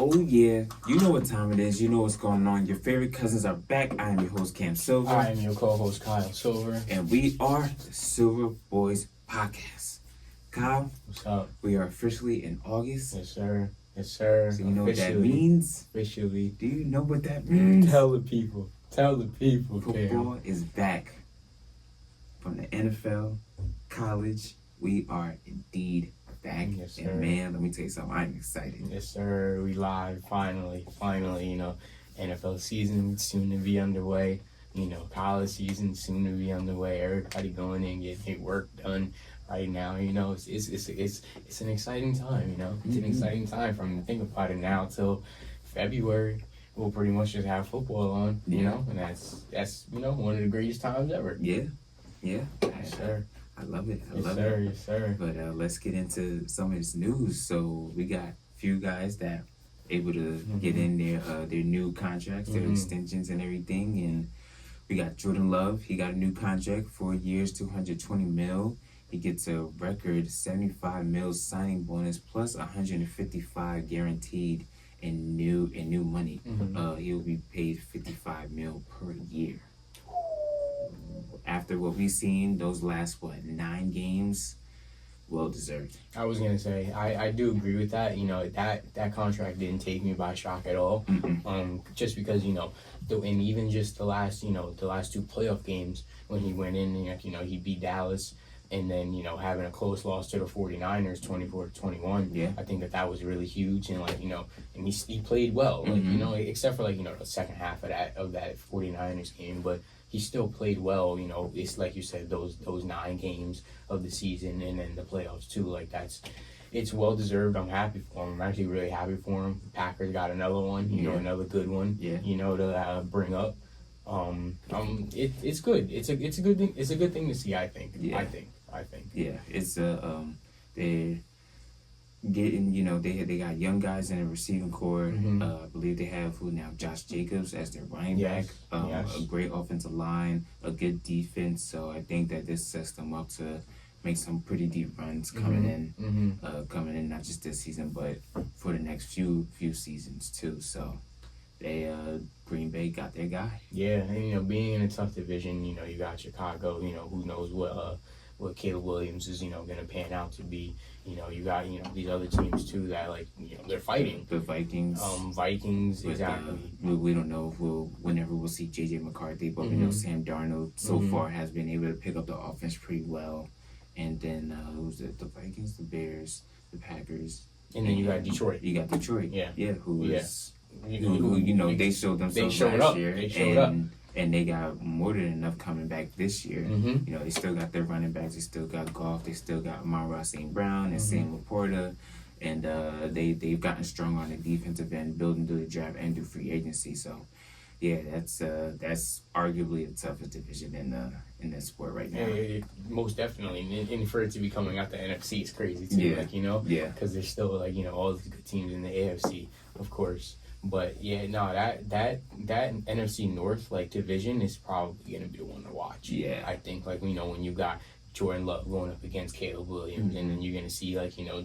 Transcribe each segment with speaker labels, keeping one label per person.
Speaker 1: Oh yeah, you know what time it is. You know what's going on. Your favorite cousins are back. I am your host Cam Silver.
Speaker 2: I am your co-host Kyle Silver.
Speaker 1: And we are the Silver Boys Podcast. Kyle,
Speaker 2: what's up?
Speaker 1: We are officially in August.
Speaker 2: Yes, sir. Yes, sir.
Speaker 1: So you know what that means?
Speaker 2: Officially.
Speaker 1: Do you know what that means?
Speaker 2: Tell the people.
Speaker 1: Football
Speaker 2: Cam.
Speaker 1: is back. From the NFL, college, we are indeed back.
Speaker 2: Yes, sir.
Speaker 1: And man, let me tell you something. I'm excited.
Speaker 2: Yes, sir. We live. Finally. NFL season soon to be underway. College season soon to be underway. Everybody going in, getting work done right now. It's an exciting time. It's an exciting time from think about it now till February. We'll pretty much just have football on. And that's one of the greatest times ever.
Speaker 1: Yeah.
Speaker 2: Yes, sir.
Speaker 1: I love it.
Speaker 2: Yes, sir.
Speaker 1: But let's get into some of this news. So we got a few guys that able to get in their new contracts, their extensions and everything. And we got Jordan Love. He got a new contract, 4 years, $220 million. He gets a record $75 million signing bonus plus $155 guaranteed in new money. He will be paid $55 million per year. After what we've seen, those last 9 games, well deserved.
Speaker 2: I was gonna say I do agree with that. That contract didn't take me by shock at all. Just because and even just the last 2 playoff games when he went in, he beat Dallas. And then, having a close loss to the 49ers, 24-21.
Speaker 1: Yeah.
Speaker 2: I think that was really huge. And, and he played well. Except for, the second half of that 49ers game. But he still played well. It's like you said, those 9 games of the season and then the playoffs, too. It's well-deserved. I'm happy for him. I'm actually really happy for him. Packers got another one, another good one, to bring up. It's good. It's a good thing. It's a good thing to see, I think.
Speaker 1: Yeah.
Speaker 2: I think.
Speaker 1: Yeah, it's they're getting they got young guys in the receiving core. I believe they have Josh Jacobs as their running back. A great offensive line, a good defense. So I think that this sets them up to make some pretty deep runs coming in not just this season but for the next few seasons too. So they Green Bay got their guy.
Speaker 2: Yeah, and being in a tough division, you got Chicago. Who knows what Caleb Williams is going to pan out to be. You got these other teams too that they're fighting.
Speaker 1: The Vikings.
Speaker 2: Vikings,
Speaker 1: with,
Speaker 2: exactly.
Speaker 1: We don't know if whenever we'll see JJ McCarthy, but we know Sam Darnold so far has been able to pick up the offense pretty well. And then who's it? The Vikings, the Bears, the Packers,
Speaker 2: and then you got Detroit.
Speaker 1: Yeah. Who they showed themselves
Speaker 2: they showed
Speaker 1: last
Speaker 2: up.
Speaker 1: year.
Speaker 2: They showed up.
Speaker 1: And they got more than enough coming back this year. They still got their running backs. They still got Goff. They still got Amon-Ra St. Brown and Sam Laporta. And they've gotten strong on the defensive end, building through the draft and through free agency. So, yeah, that's arguably the toughest division in that sport right now.
Speaker 2: Yeah, most definitely. And for it to be coming out the NFC is crazy too.
Speaker 1: Yeah.
Speaker 2: Because there's still all the good teams in the AFC, of course. But yeah, no, that NFC North division is probably gonna be the one to watch.
Speaker 1: Yeah,
Speaker 2: I think when you got Jordan Love going up against Caleb Williams, and then you're gonna see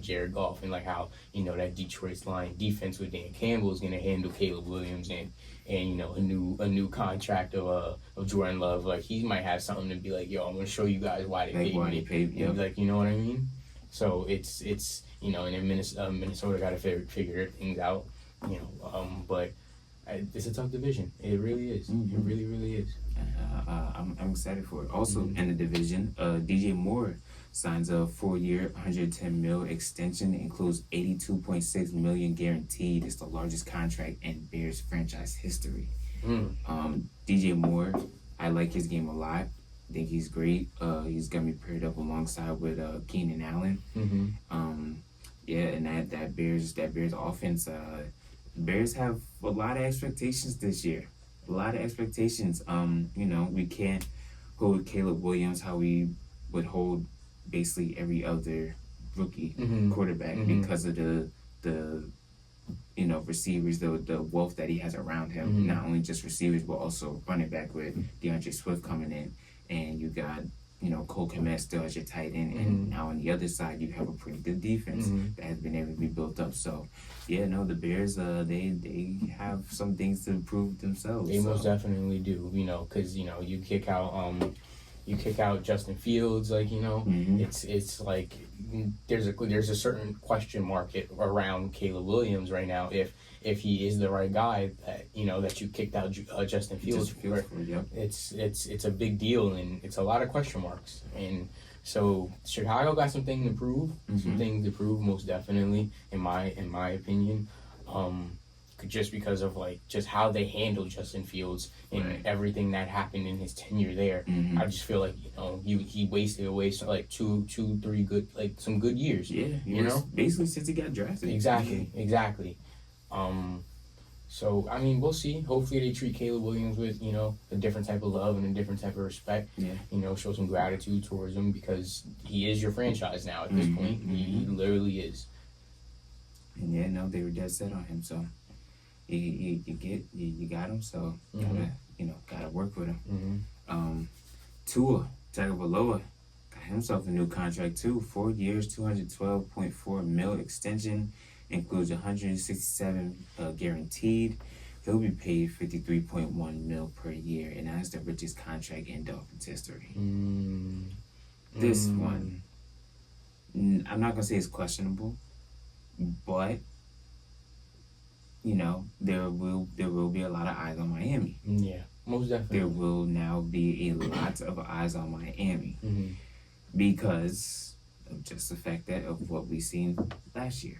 Speaker 2: Jared Goff and how that Detroit's line defense with Dan Campbell is gonna handle Caleb Williams and a new contract of Jordan Love. He might have something to be yo, I'm gonna show you guys why they paid me.
Speaker 1: Yep.
Speaker 2: You know what I mean? So it's and then Minnesota got to figure things out. But it's a tough division. It really is. It really, really is.
Speaker 1: I'm excited for it. Also in the division, DJ Moore signs a 4-year, $110 million extension. It includes $82.6 million guaranteed. It's the largest contract in Bears franchise history. DJ Moore, I like his game a lot. I think he's great. He's gonna be paired up alongside with Keenan Allen. And that Bears offense. Bears have a lot of expectations this year. A lot of expectations. We can't hold Caleb Williams how we would hold basically every other rookie quarterback because of the receivers, the wealth that he has around him. Not only just receivers, but also running back with DeAndre Swift coming in, and you got Cole Kmet still as your tight end, and now on the other side you have a pretty good defense that has been able to be built up. So, the Bears, they have some things to prove themselves.
Speaker 2: They most definitely do, because you kick out Justin Fields, it's like there's a certain question mark around Caleb Williams right now if he is the right guy that you kicked out Justin Fields for.
Speaker 1: Yep.
Speaker 2: It's a big deal, and it's a lot of question marks, and so Chicago got some things to prove, most definitely in my opinion. Just because of just how they handled Justin Fields and everything that happened in his tenure there. I just feel like he wasted away two, 3 good some good years.
Speaker 1: Yeah, basically since he got drafted.
Speaker 2: Exactly. So I mean, we'll see. Hopefully they treat Caleb Williams with a different type of love and a different type of respect.
Speaker 1: Yeah.
Speaker 2: Show some gratitude towards him because he is your franchise now at this point. He literally is.
Speaker 1: And they were dead set on him. So. You got him, so gotta work with him. Tua Tagovailoa got himself a new contract too. 4 years, $212.4 million extension, includes $167 guaranteed. He'll be paid $53.1 million per year, and that's the richest contract in Dolphins history. This one, I'm not gonna say it's questionable, but. There will be a lot of eyes on Miami.
Speaker 2: Yeah, most definitely.
Speaker 1: There will now be a lot of eyes on Miami because of just the fact of what we seen last year.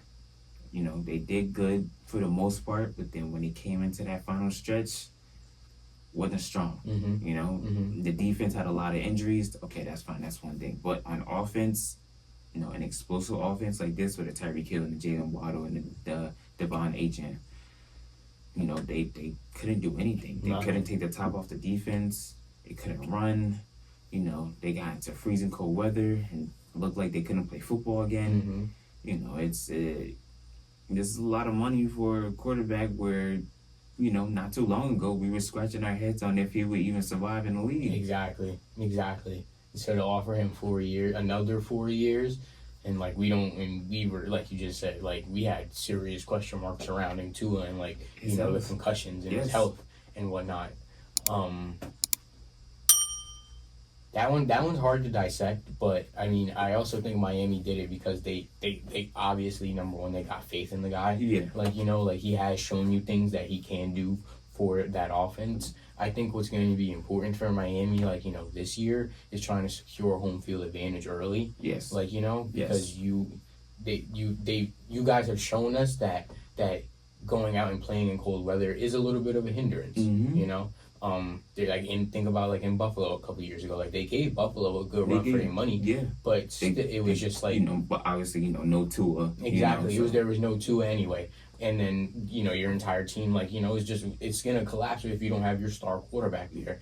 Speaker 1: They did good for the most part, but then when it came into that final stretch, wasn't strong. The defense had a lot of injuries. Okay, that's fine. That's one thing. But on offense, an explosive offense like this with a Tyreek Hill and the Jalen Waddle and the Devon Achane, they couldn't do anything. They couldn't take the top off the defense. They couldn't run. They got into freezing cold weather and looked like they couldn't play football again. This is a lot of money for a quarterback where, not too long ago we were scratching our heads on if he would even survive in the league.
Speaker 2: Exactly. So to offer him another 4 years. And we were like you just said, we had serious question marks surrounding Tua and the concussions and his health and whatnot. That one's hard to dissect, but I mean I also think Miami did it because they obviously, number one, they got faith in the guy.
Speaker 1: Yeah.
Speaker 2: He has shown you things that he can do for that offense. I think what's going to be important for Miami, this year, is trying to secure home field advantage early.
Speaker 1: Yes.
Speaker 2: Because you guys have shown us that going out and playing in cold weather is a little bit of a hindrance. Think about in Buffalo a couple years ago, they gave Buffalo a good run for their money.
Speaker 1: Yeah.
Speaker 2: But it was just
Speaker 1: but obviously no Tua.
Speaker 2: Exactly. There was no Tua anyway. And then, your entire team, it's going to collapse if you don't have your star quarterback there.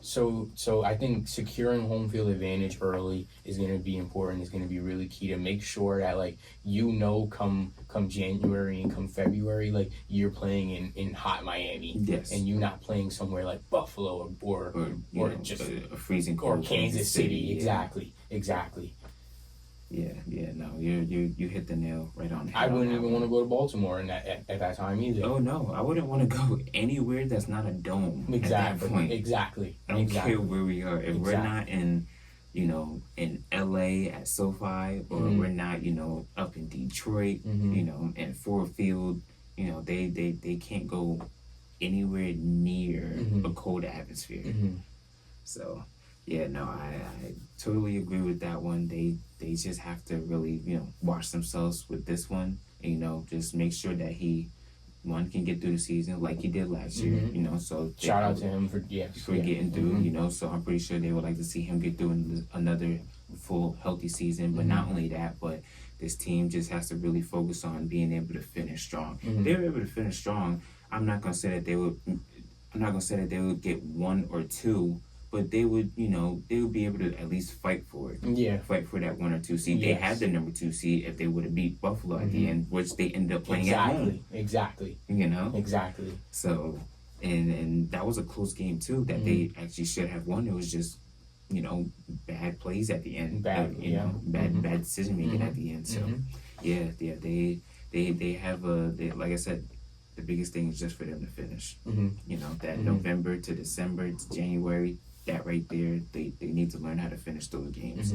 Speaker 2: So I think securing home field advantage early is going to be important. It's going to be really key to make sure that, come January and come February, you're playing in hot Miami.
Speaker 1: Yes.
Speaker 2: And you're not playing somewhere like Buffalo or just
Speaker 1: a freezing cold
Speaker 2: or Kansas City. Exactly.
Speaker 1: Yeah, no, you hit the nail right on the head.
Speaker 2: I wouldn't even want to go to Baltimore at that time either.
Speaker 1: Oh no, I wouldn't want to go anywhere that's not a dome.
Speaker 2: Exactly.
Speaker 1: At that point.
Speaker 2: Exactly.
Speaker 1: I don't care where we are. If we're not in, in LA at SoFi, or we're not, up in Detroit, in Ford Field, they can't go anywhere near a cold atmosphere. So. Yeah, no, I totally agree with that one. They just have to really, watch themselves with this one. And, just make sure that he can get through the season like he did last year. So
Speaker 2: shout out to him for
Speaker 1: getting through. So I'm pretty sure they would like to see him get through another full healthy season. But not only that, but this team just has to really focus on being able to finish strong. If they were able to finish strong, I'm not gonna say that they would get 1 or 2. But they would be able to at least fight for it.
Speaker 2: Yeah.
Speaker 1: Fight for that 1 or 2 seed. Yes. They had the number 2 seed if they would have beat Buffalo at the end, which they ended up playing at home.
Speaker 2: Exactly. Exactly.
Speaker 1: So, and that was a close game too that they actually should have won. It was just bad plays at the end.
Speaker 2: Bad
Speaker 1: Decision making at the end. So they have like I said, the biggest thing is just for them to finish. That November to December to January, that right there, they need to learn how to finish those games.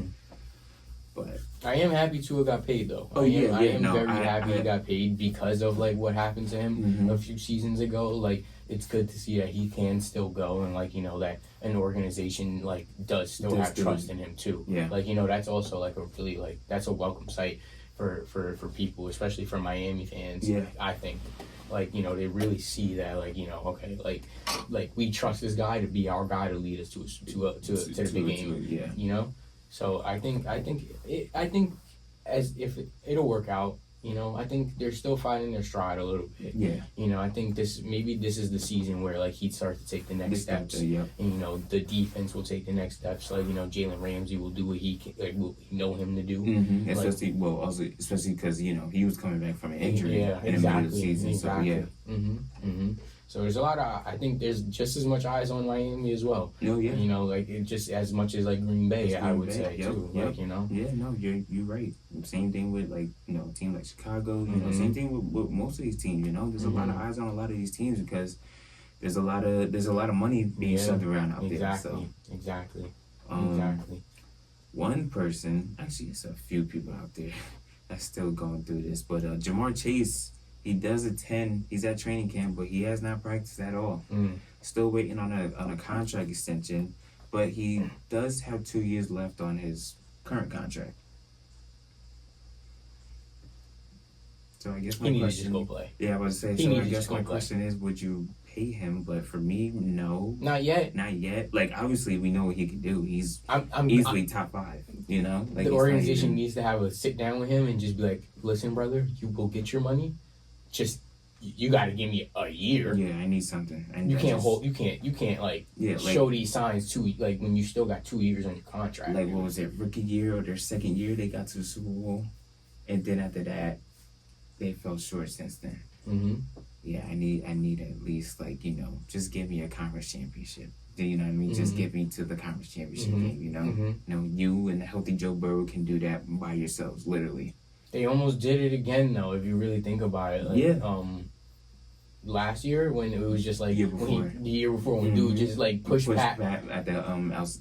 Speaker 1: But
Speaker 2: I am happy Tua got paid though. I am very happy he got paid because of like what happened to him a few seasons ago. Like it's good to see that he can still go and like that an organization like does still have trust in him too.
Speaker 1: Yeah.
Speaker 2: Like that's also like a really like that's a welcome sight for people, especially for Miami fans.
Speaker 1: Yeah.
Speaker 2: I think. Like they really see that okay like we trust this guy to be our guy to lead us to the big game. So I think as if it'll work out. I think they're still finding their stride a little bit.
Speaker 1: Yeah.
Speaker 2: I think this is the season where like he'd start to take the next steps. And the defense will take the next steps. Like Jalen Ramsey will do what he can, like what we know him to do.
Speaker 1: Especially because he was coming back from an injury in the middle of the season.
Speaker 2: Exactly.
Speaker 1: So
Speaker 2: So there's a lot of, I think there's just as much eyes on Miami as well.
Speaker 1: Oh, yeah.
Speaker 2: Like it just as much as like Green Bay, I would say too.
Speaker 1: Yep.
Speaker 2: Like,
Speaker 1: Yeah, no, you're right. Same thing with like, a team like Chicago, same thing with most of these teams, there's a lot of eyes on a lot of these teams because there's a lot of money being shoved around out there. So
Speaker 2: Exactly.
Speaker 1: One person, actually it's a few people out there that's still going through this, but Jamar Chase, he does attend. He's at training camp, but he has not practiced at all. Still waiting on a contract extension, but he does have 2 years left on his current contract. So I guess my
Speaker 2: he
Speaker 1: question,
Speaker 2: needs to just go play.
Speaker 1: Yeah, I was saying. So I guess my question is, would you pay him? But for me, no.
Speaker 2: Not yet.
Speaker 1: Not yet. Like obviously, we know what he can do. He's easily top 5. Like
Speaker 2: the organization needs to have a sit down with him and just be like, "Listen, brother, you go get your money. Just you got to give me a year.
Speaker 1: Yeah, I need something.
Speaker 2: You can't show these signs like when you still got 2 years on your contract.
Speaker 1: Like what was it, rookie year or their second year? They got to the Super Bowl, and then after that, they fell short since then. Yeah, I need at least just give me a conference championship. You know what I mean? Just get me to the conference championship game. You and the healthy Joe Burrow can do that by yourselves, literally.
Speaker 2: They almost did it again, though, if you really think about it. Like, last year, when it was just like... the year before, when dude just, like, pushed back
Speaker 1: at the...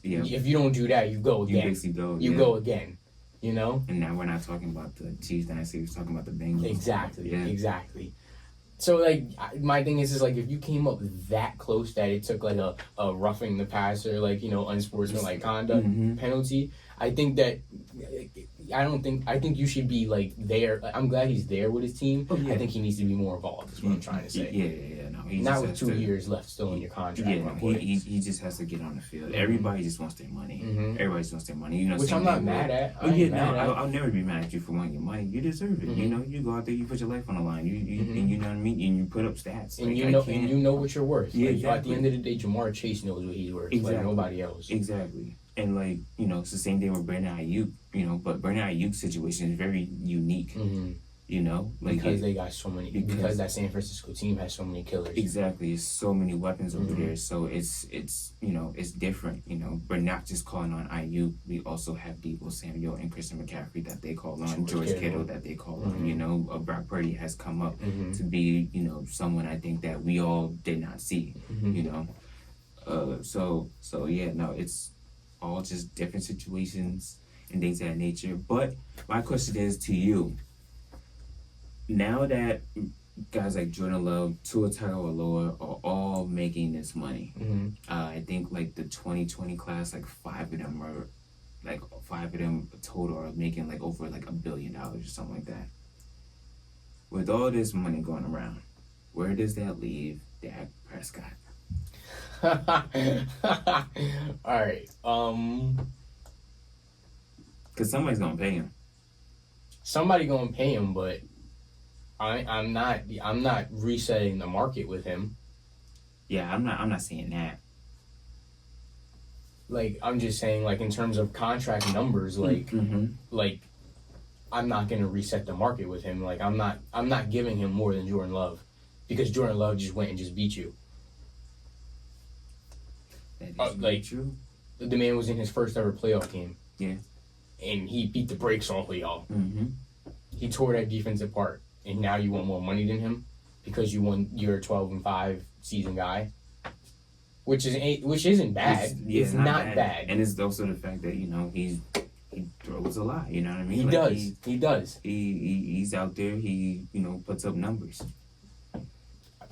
Speaker 2: If you don't do that, you go again.
Speaker 1: You basically go.
Speaker 2: You go again, And
Speaker 1: now we're not talking about the Chiefs dynasty, we're talking about the Bengals.
Speaker 2: Exactly. So, like, my thing is like, if you came up that close that it took, like, a roughing the passer, like, unsportsmanlike conduct penalty, I think that... I think you should be like there. I'm glad he's there with his team. I think he needs to be more involved. Is what I'm trying to say.
Speaker 1: No,
Speaker 2: not with 2 years left still in your contract.
Speaker 1: He just has to get on the field. Everybody just wants their money. Everybody just wants their money.
Speaker 2: Which I'm not mad at.
Speaker 1: I'll never be mad at you for wanting your money. You deserve it. You go out there, you put your life on the line. And you know what I mean. And you put up stats.
Speaker 2: And you know what you're worth. At the end of the day, Jamar Chase knows what he's worth. Like nobody else.
Speaker 1: Exactly. And it's the same thing with Brandon Ayuk. But Brandon Ayuk's situation is very unique.
Speaker 2: Because they got so many. Because that San Francisco team has so many killers.
Speaker 1: Exactly, it's so many weapons over there. So it's different. We're not just calling on Ayuk. We also have Deebo Samuel and Christian McCaffrey that they call on. George Kittle that they call on. Brock Purdy has come up to be someone I think that we all did not see. It's all just different situations and things of that nature. But my question is to you, now that guys like Jordan Love, Tua Tagovailoa are all making this money, I think like the 2020 class, like five of them total are making like over like $1 billion or something like that. With all this money going around, where does that leave Dak Prescott?
Speaker 2: Alright,
Speaker 1: because somebody's gonna pay him.
Speaker 2: Somebody gonna pay him, but I'm not resetting the market with him.
Speaker 1: Yeah, I'm not saying that.
Speaker 2: Like, I'm just saying, like, in terms of contract numbers, like like I'm not gonna reset the market with him. Like, I'm not giving him more than Jordan Love, because Jordan Love just went and just beat you.
Speaker 1: That is true.
Speaker 2: The man was in his first ever playoff game.
Speaker 1: Yeah.
Speaker 2: And he beat the brakes off of y'all.
Speaker 1: Mm-hmm.
Speaker 2: He tore that defense apart. And now you want more money than him because you're a 12-5 season guy. Which isn't bad. It's not bad.
Speaker 1: And it's also the fact that, he throws a lot, you know what I mean?
Speaker 2: He does.
Speaker 1: He's out there, he puts up numbers.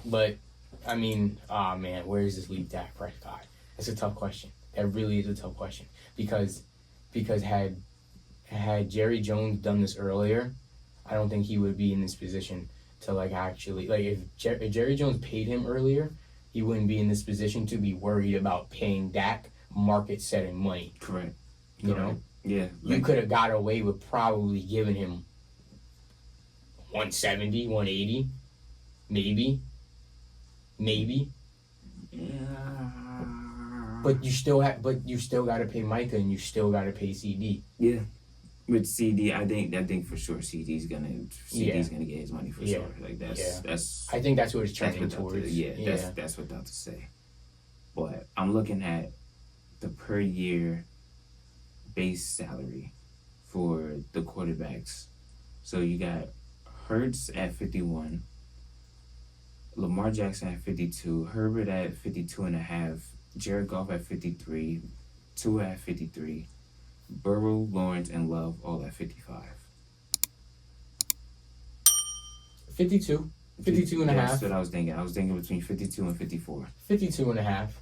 Speaker 2: But I mean, where does this leave Dak Prescott? That's a tough question. That really is a tough question. Because had Jerry Jones done this earlier, I don't think he would be in this position to actually if Jerry Jones paid him earlier, he wouldn't be in this position to be worried about paying Dak market setting money.
Speaker 1: Correct.
Speaker 2: You know?
Speaker 1: Yeah.
Speaker 2: You could have got away with probably giving him 170, 180, maybe.
Speaker 1: Yeah.
Speaker 2: But you still got to pay Micah and you still got to pay CD.
Speaker 1: Yeah. With CD, I think for sure CD's gonna get his money for sure. Like that's.
Speaker 2: I think that's what it's trending towards.
Speaker 1: That's what to say. But I'm looking at the per year base salary for the quarterbacks. So you got Hurts at 51, Lamar Jackson at 52, Herbert at 52.5, Jared Goff at 53, Tua at 53. Burrow, Lawrence, and Love all at 55.
Speaker 2: 52. 52 and a half.
Speaker 1: That's what I was thinking. I was thinking between 52 and 54.
Speaker 2: 52 and a half.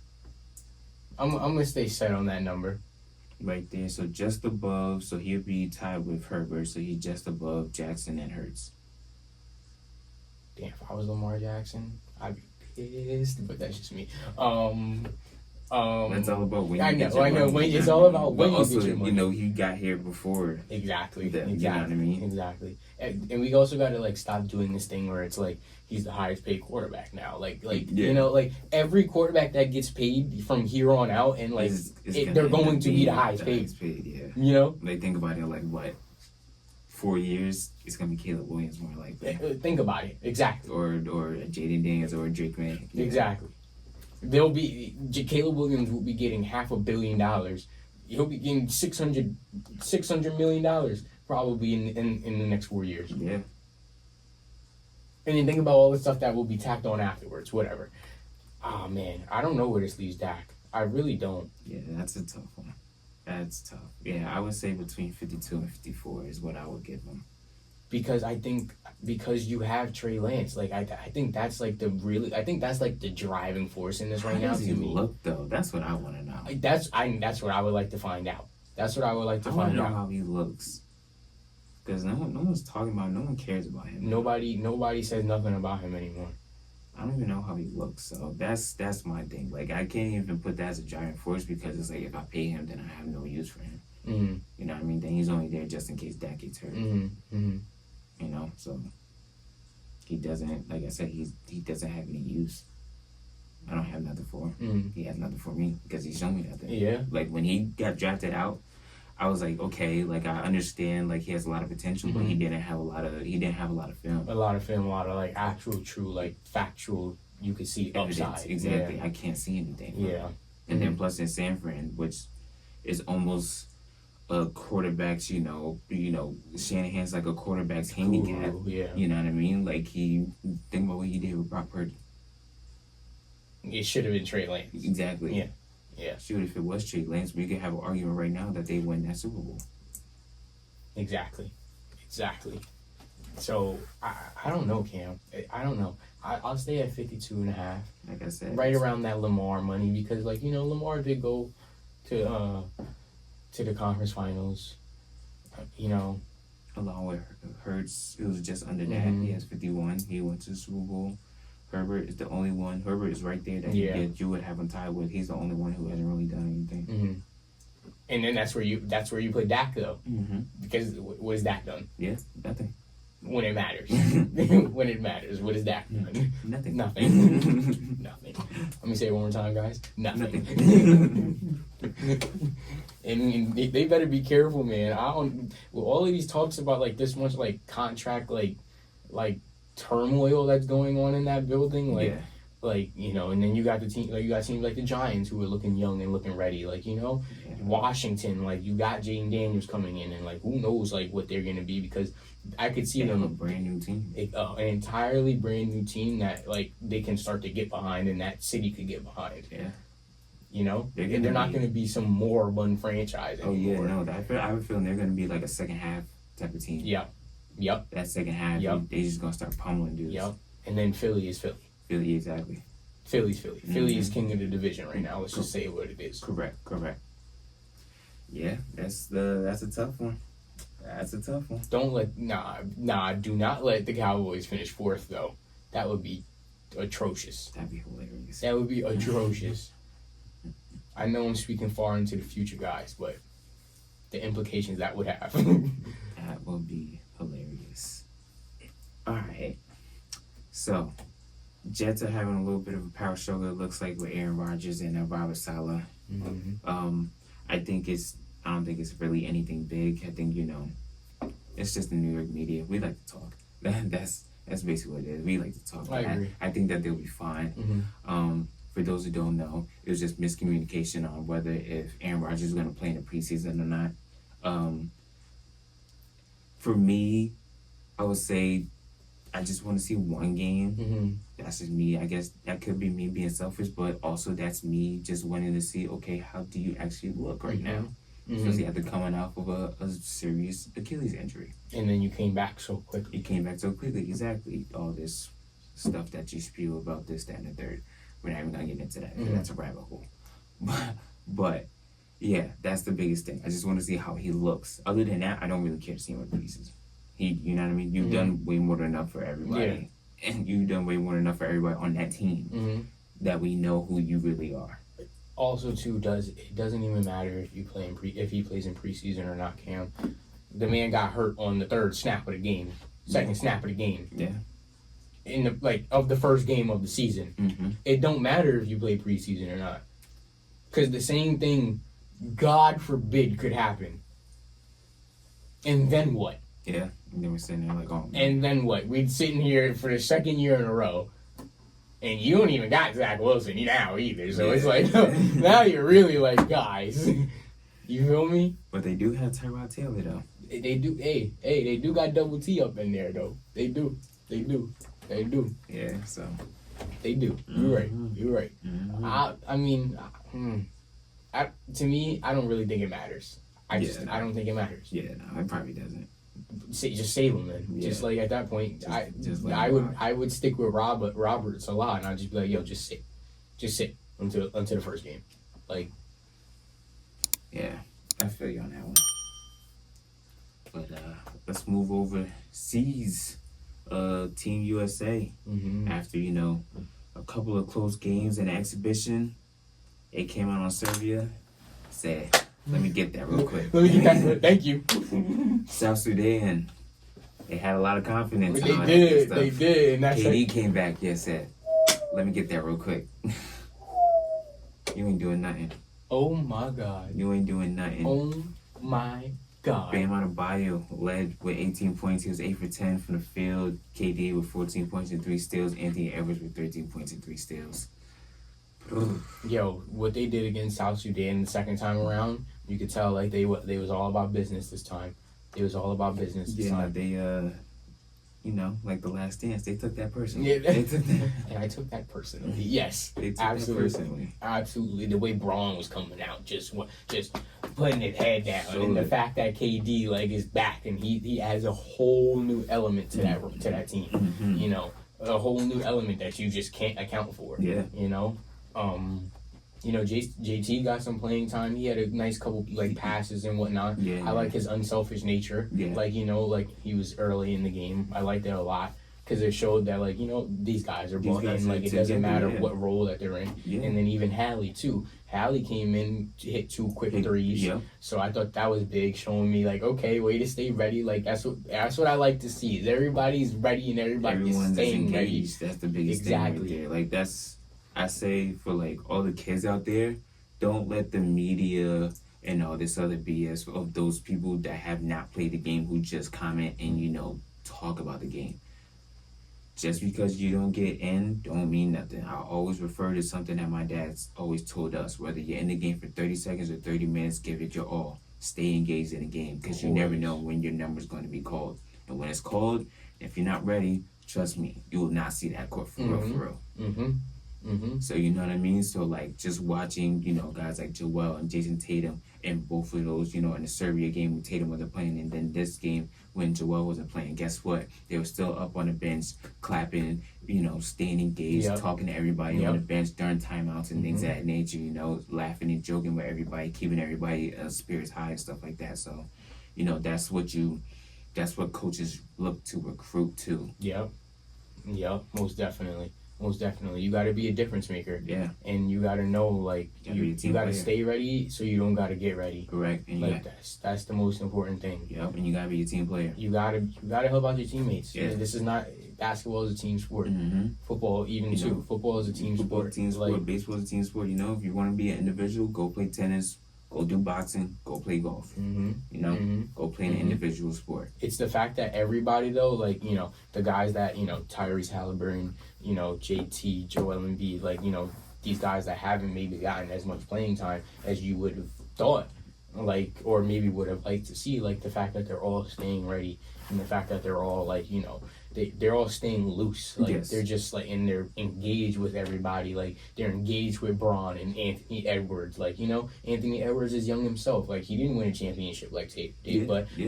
Speaker 2: I'm going to stay set on that number.
Speaker 1: Right there. So just above. So he'll be tied with Herbert. So he's just above Jackson and Hurts.
Speaker 2: Damn, if I was Lamar Jackson, I'd be pissed. But that's just me.
Speaker 1: That's all about when you
Speaker 2: I know. It's all about when you get your money.
Speaker 1: He got here before.
Speaker 2: Exactly.
Speaker 1: You know what I mean?
Speaker 2: Exactly. And we also got to stop doing this thing where it's he's the highest paid quarterback now. Every quarterback that gets paid from here on out, and they're going to be the highest paid.
Speaker 1: Yeah.
Speaker 2: You know.
Speaker 1: Think about it. What? 4 years, it's gonna be Caleb Williams more likely.
Speaker 2: Think about it. Exactly.
Speaker 1: Or Jaden Daniels or Drake May.
Speaker 2: Yeah. Exactly. Caleb Williams will be getting $500 million. He'll be getting $600 million probably in the next 4 years.
Speaker 1: Yeah.
Speaker 2: And then think about all the stuff that will be tacked on afterwards, whatever. Oh man, I don't know where this leaves Dak. I really don't.
Speaker 1: Yeah, that's a tough one. That's tough. Yeah, I would say between 52 and 54 is what I would give him.
Speaker 2: Because you have Trey Lance, I think that's the driving force in this right now.
Speaker 1: How does he look though? That's what I want to know.
Speaker 2: That's what I would like to find out. That's what I would like to find out.
Speaker 1: How he looks. Because no one's talking about. No one cares about him.
Speaker 2: Nobody says nothing about him anymore.
Speaker 1: I don't even know how he looks. So that's my thing. I can't even put that as a driving force because it's if I pay him, then I have no use for him.
Speaker 2: Mm-hmm.
Speaker 1: You know what I mean? Then he's only there just in case Dak gets hurt.
Speaker 2: Mm-hmm. Mm-hmm.
Speaker 1: So he doesn't, like I said, he doesn't have any use. I don't have nothing for him.
Speaker 2: Mm-hmm.
Speaker 1: He has nothing for me because he's shown me nothing.
Speaker 2: Yeah.
Speaker 1: When he got drafted out, I was like, okay, I understand, he has a lot of potential,
Speaker 2: mm-hmm.
Speaker 1: but he didn't have a lot of film.
Speaker 2: A lot of actual, true, factual, you could see
Speaker 1: evidence.
Speaker 2: Upside.
Speaker 1: Exactly.
Speaker 2: Yeah.
Speaker 1: I can't see anything.
Speaker 2: Yeah.
Speaker 1: And then plus in San Fran, which is almost quarterbacks, Shanahan's like a quarterback's handicap.
Speaker 2: Yeah.
Speaker 1: You know what I mean? Think about what he did with Brock Purdy.
Speaker 2: It should have been Trey Lance.
Speaker 1: Exactly.
Speaker 2: Yeah. Yeah.
Speaker 1: Shoot, if it was Trey Lance, we could have an argument right now that they win that Super Bowl.
Speaker 2: Exactly. So, I don't know, Cam. I don't know. I'll stay at 52.5.
Speaker 1: Like I said.
Speaker 2: Right around that Lamar money because, Lamar did go to the conference finals,
Speaker 1: Along with Hurts, it was just under that.
Speaker 2: Mm-hmm.
Speaker 1: He has 51. He went to the Super Bowl. Herbert is the only one. Herbert is right there that you would have him tied with. He's the only one who hasn't really done anything.
Speaker 2: Mm-hmm. And then that's where you put Dak though,
Speaker 1: mm-hmm.
Speaker 2: because what has Dak done?
Speaker 1: Yeah, nothing.
Speaker 2: When it matters, when it matters, what has Dak done?
Speaker 1: Nothing.
Speaker 2: Nothing. Nothing. Let me say it one more time, guys. Nothing. And they better be careful, man. With all of these talks about this much contract turmoil that's going on in that building, Like, you know, and then you got the team, like you got teams like the Giants who are looking young and looking ready. Like, you know, Washington, like you got Jaden Daniels coming in, and like who knows like what they're gonna be, because I could see them
Speaker 1: a brand new team,
Speaker 2: an entirely brand new team that like they can start to get behind, and that city could get behind.
Speaker 1: Yeah.
Speaker 2: You know, they're not going to be some moribund franchise anymore.
Speaker 1: Oh yeah, no, I have a feeling they're going to be like a second half type of team.
Speaker 2: Yep.
Speaker 1: That second half, they just going to start pummeling dudes.
Speaker 2: Yep. And then Philly is Philly.
Speaker 1: Philly, exactly.
Speaker 2: Philly's Philly. Philly is king of the division right now. Let's just say what it is.
Speaker 1: Correct. Yeah, that's a tough one. That's a tough one.
Speaker 2: Do not let the Cowboys finish fourth though. That would be atrocious.
Speaker 1: That'd be hilarious.
Speaker 2: That would be atrocious. I know I'm speaking far into the future, guys, but the implications that would have.
Speaker 1: That would be hilarious. All right. So, Jets are having a little bit of a power struggle, it looks like, with Aaron Rodgers and Robert Saleh.
Speaker 2: Mm-hmm.
Speaker 1: I don't think it's really anything big. I think, you know, it's just the New York media. We like to talk. That's basically what it is. We like to talk.
Speaker 2: I agree.
Speaker 1: I think that they'll be fine.
Speaker 2: Mm-hmm.
Speaker 1: For those who don't know, it was just miscommunication on whether if Aaron Rodgers is going to play in the preseason or not. For me, I would say I just want to see one game.
Speaker 2: Mm-hmm.
Speaker 1: That's just me. I guess that could be me being selfish, but also that's me just wanting to see, okay, how do you actually look right now? Especially after coming off of a serious Achilles injury.
Speaker 2: And then you came back so quickly.
Speaker 1: Exactly. All this stuff that you spew about this, that, and the third. We're not even going to get into that, because that's a rabbit hole. But, yeah, that's the biggest thing. I just want to see how he looks. Other than that, I don't really care to see him in preseason. You know what I mean? You've done way more than enough for everybody. Yeah. And you've done way more than enough for everybody on that team that we know who you really are.
Speaker 2: Also, too, it doesn't even matter if you play if he plays in preseason or not, Cam. The man got hurt on the third snap of the game, second snap of the game.
Speaker 1: Yeah.
Speaker 2: In the first game of the season. It don't matter if you play preseason or not, because the same thing, God forbid, could happen. And then what?
Speaker 1: Yeah, and then we're sitting there like, oh man.
Speaker 2: And then what? We'd sitting here for the second year in a row, and you don't even got Zach Wilson now either. So it's like, now you're really like, guys, you feel me?
Speaker 1: But they do have Tyrod Taylor though.
Speaker 2: They do. Hey, they do got Double T up in there though. They do.
Speaker 1: Yeah, so.
Speaker 2: They do. You're right. I mean, to me, I don't really think it matters. I don't think it matters.
Speaker 1: Yeah, no, it probably doesn't.
Speaker 2: Just save him then. Yeah. Just like at that point, I would stick with Roberts a lot, and I'd just be like, yo, just sit until the first game, like.
Speaker 1: Yeah, I feel you on that one. But let's move over seas. Team USA, after, you know, a couple of close games and an exhibition, they came out on Serbia, said, let me get that real quick.
Speaker 2: Let me get that. Thank you.
Speaker 1: South Sudan, they had a lot of confidence.
Speaker 2: They did. And that's
Speaker 1: KD came back, said, let me get that real quick. You ain't doing nothing.
Speaker 2: Oh my God.
Speaker 1: You ain't doing nothing.
Speaker 2: Oh my God.
Speaker 1: Bam Adebayo led with 18 points. He was 8 for 10 from the field. KD with 14 points and 3 steals. Anthony Edwards with 13 points and 3 steals.
Speaker 2: Yo, what they did against South Sudan the second time around, you could tell like they was all about business this time. It was all about business this time.
Speaker 1: They you know, like The Last Dance, they took that personally.
Speaker 2: Yeah, they took that. And I took that personally. Yes,
Speaker 1: they took
Speaker 2: absolutely.
Speaker 1: That personally.
Speaker 2: Absolutely. The way Braun was coming out, just putting his head down, and the fact that KD like is back and he adds a whole new element to that team. You know, a whole new element that you just can't account for.
Speaker 1: Yeah.
Speaker 2: You know, JT got some playing time. He had a nice couple like passes and whatnot. I like his unselfish nature.
Speaker 1: Yeah.
Speaker 2: Like, you know, like he was early in the game. I liked that a lot because it showed that, like, you know, these guys are bought in. Like, it doesn't matter what role that they're in. Yeah. And then even Hallie too. Hallie came in, hit 2 quick threes.
Speaker 1: Yeah.
Speaker 2: So I thought that was big, showing me like, okay, way to stay ready. Like that's what I like to see. Is everybody's ready and everybody's staying ready.
Speaker 1: That's the biggest thing right there. Like that's. I say for like all the kids out there, don't let the media and all this other BS of those people that have not played the game who just comment and, you know, talk about the game. just because you don't get in don't mean nothing. I always refer to something that my dad's always told us. Whether you're in the game for 30 seconds or 30 minutes, give it your all. Stay engaged in the game because you never know when your number's going to be called. And when it's called, if you're not ready, trust me, you will not see that court for real. So you know what I mean? So like just watching, guys like Joel and Jason Tatum and both of those, in the Serbia game when Tatum wasn't playing, and then this game when Joel wasn't playing, guess what? They were still up on the bench clapping, staying engaged, talking to everybody on the bench during timeouts and things of that nature, laughing and joking with everybody, keeping everybody spirits high and stuff like that. So, that's what coaches look to recruit to.
Speaker 2: Yep, most definitely. Most definitely. You got to be a difference maker.
Speaker 1: Yeah.
Speaker 2: And you got to know, like, you got to stay ready so you don't got to get ready.
Speaker 1: Correct. And
Speaker 2: like, that's the most important thing.
Speaker 1: Yep. And you got to be a team player.
Speaker 2: You got to help out your teammates.
Speaker 1: Yeah.
Speaker 2: This is not, basketball is a team sport. Football even too. Football is a team sport.
Speaker 1: Team sport. Like, baseball is a team sport. If you want to be an individual, go play tennis. Go do boxing. Go play golf. Go play an individual sport.
Speaker 2: It's the fact that everybody though, like the guys that Tyrese Halliburton, JT, Joel Embiid, like these guys that haven't maybe gotten as much playing time as you would have thought, like, or maybe would have liked to see, like the fact that they're all staying ready and the fact that they're all like they're all staying loose, like they're just like, and they're engaged with everybody, like they're engaged with Braun and Anthony Edwards, like Anthony Edwards is young himself, like he didn't win a championship like Tatum did,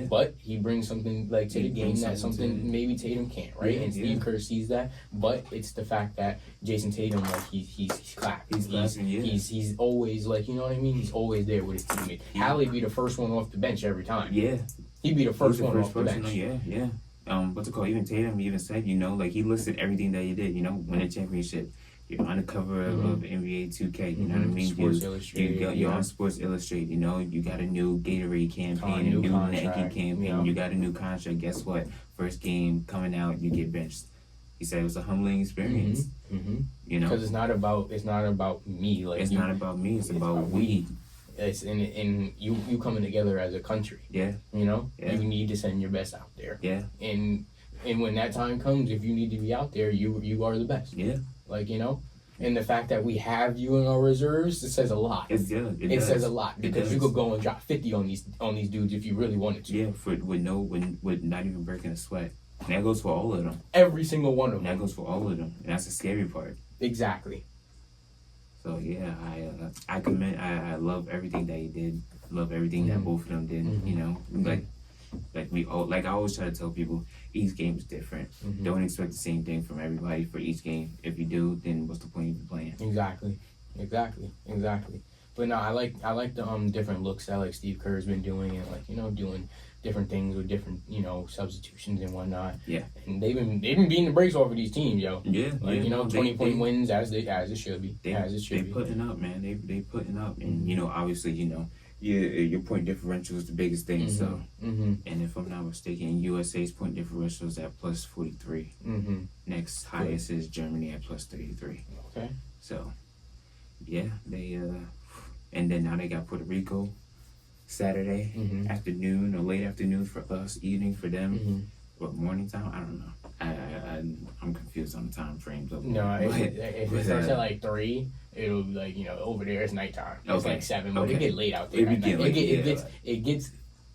Speaker 2: but he brings something like to the game that something maybe Tatum can't, right? And Steve Kerr sees that, but it's the fact that Jason Tatum, like he's clapped, he's always like, what I mean, he's always there with his teammates. Hallie be the first one off the bench every time. He'd be the first one off the bench.
Speaker 1: Even Tatum even said, like he listed everything that he did, win a championship. You're on the cover of NBA 2K, you know what I mean?
Speaker 2: Sports Illustrated.
Speaker 1: You're on Sports Illustrated, you got a new Gatorade campaign, a new Nike campaign, you got a new contract. Guess what? First game coming out, you get benched. He said it was a humbling experience.
Speaker 2: Because it's not about me. Like
Speaker 1: it's not about me. It's about we.
Speaker 2: It's in you coming together as a country. You need to send your best out there. And when that time comes, if you need to be out there, you are the best. Like and the fact that we have you in our reserves, it says a lot. It says a lot because you could go and drop 50 on these dudes if you really wanted to.
Speaker 1: With not even breaking a sweat. And that goes for all of them.
Speaker 2: Every single one of them.
Speaker 1: That goes for all of them, and that's the scary part.
Speaker 2: Exactly.
Speaker 1: So I commend. I love everything that he did. Love everything that both of them did. Like I always try to tell people, each game is different. Don't expect the same thing from everybody for each game. If you do, then what's the point of you playing?
Speaker 2: Exactly. But no, I like the different looks that like Steve Kerr's been doing, and like doing different things with different substitutions and whatnot. And they've been beating the brakes off of these teams, yo. 20-point wins as it should be.
Speaker 1: They putting up, man. They putting up, and obviously your point differential is the biggest thing. So and if I'm not mistaken, USA's point differential is at plus 43. Next highest is Germany at plus 33.
Speaker 2: Okay.
Speaker 1: So they and then now they got Puerto Rico Saturday afternoon or late afternoon for us, evening for them. What, morning time? I don't know. I'm confused on the time frames. If
Speaker 2: it starts at like 3, it'll be like over there it's nighttime. It's like 7, but it get late out there.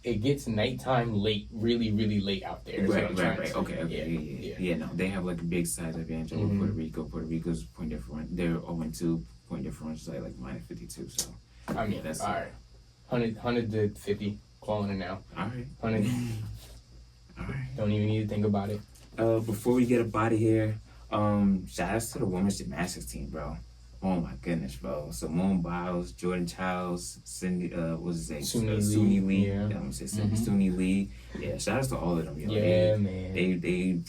Speaker 2: It gets nighttime late, really, really late out there.
Speaker 1: Right. Okay. Yeah. No, they have like a big size advantage over Puerto Rico. Puerto Rico's point differential. They're 0-2 point differential, like minus 52. So
Speaker 2: I mean, that's all right. 100 to 50, calling it now.
Speaker 1: All right.
Speaker 2: 100.
Speaker 1: All right.
Speaker 2: Don't even need to think about it.
Speaker 1: Before we get up out of here, shout outs to the women's gymnastics team, bro. Oh my goodness, bro. Simone Biles, Jordan Childs, Cindy, Suni Lee.
Speaker 2: Yeah.
Speaker 1: Suni Lee. Yeah, shout outs to all of them, yo.
Speaker 2: Man.
Speaker 1: They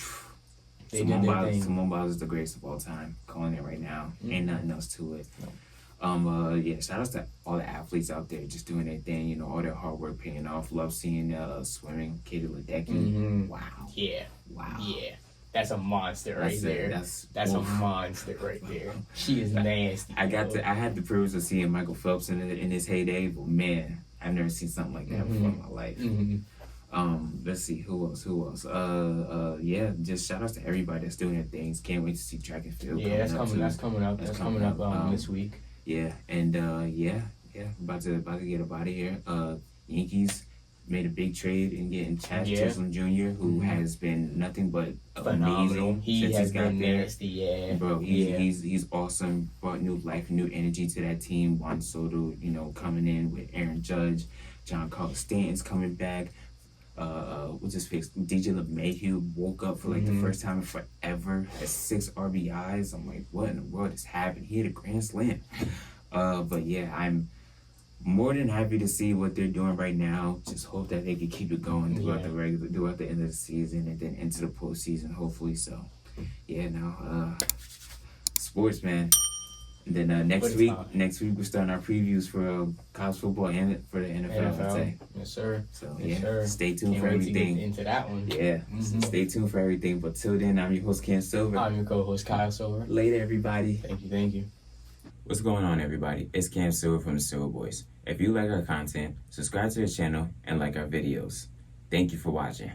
Speaker 1: Simone Biles is the greatest of all time. Calling it right now. Ain't nothing else to it. Shout outs to all the athletes out there just doing their thing, all their hard work paying off. Love seeing swimming, Katie Ledecky. Wow.
Speaker 2: Yeah.
Speaker 1: Wow.
Speaker 2: Yeah. That's a monster right there. That's a monster right there. She is nasty.
Speaker 1: I had the privilege of seeing Michael Phelps in his heyday, but man, I've never seen something like that before in my life. Let's see who else. Yeah, just shout outs to everybody that's doing their things. Can't wait to see track and field.
Speaker 2: Yeah, that's coming up this week.
Speaker 1: Yeah, and about to get up out of here. Yankees made a big trade in getting Chas Chisholm Jr., who has been nothing but amazing since he's got there.
Speaker 2: Nasty,
Speaker 1: Bro, he's awesome. Brought new life, new energy to that team. Juan Soto, coming in with Aaron Judge, John Carlos Stanton's coming back. What's his face? DJ LeMahieu woke up for like the first time in forever. Has 6 RBIs. I'm like, what in the world has happened? He had a grand slam. But yeah, I'm more than happy to see what they're doing right now. Just hope that they can keep it going throughout the end of the season and then into the postseason, hopefully. So, yeah, sports, man. And then next week we're starting our previews for college football and for the NFL.
Speaker 2: Yes, sir.
Speaker 1: So
Speaker 2: sir.
Speaker 1: Stay tuned for everything.
Speaker 2: Into that one.
Speaker 1: Yeah. So stay tuned for everything. But till then, I'm your host Ken Silver.
Speaker 2: I'm your co-host Kyle Silver.
Speaker 1: Later, everybody.
Speaker 2: Thank you.
Speaker 1: What's going on, everybody? It's Cam Silver from the Silver Boys. If you like our content, subscribe to the channel and like our videos. Thank you for watching.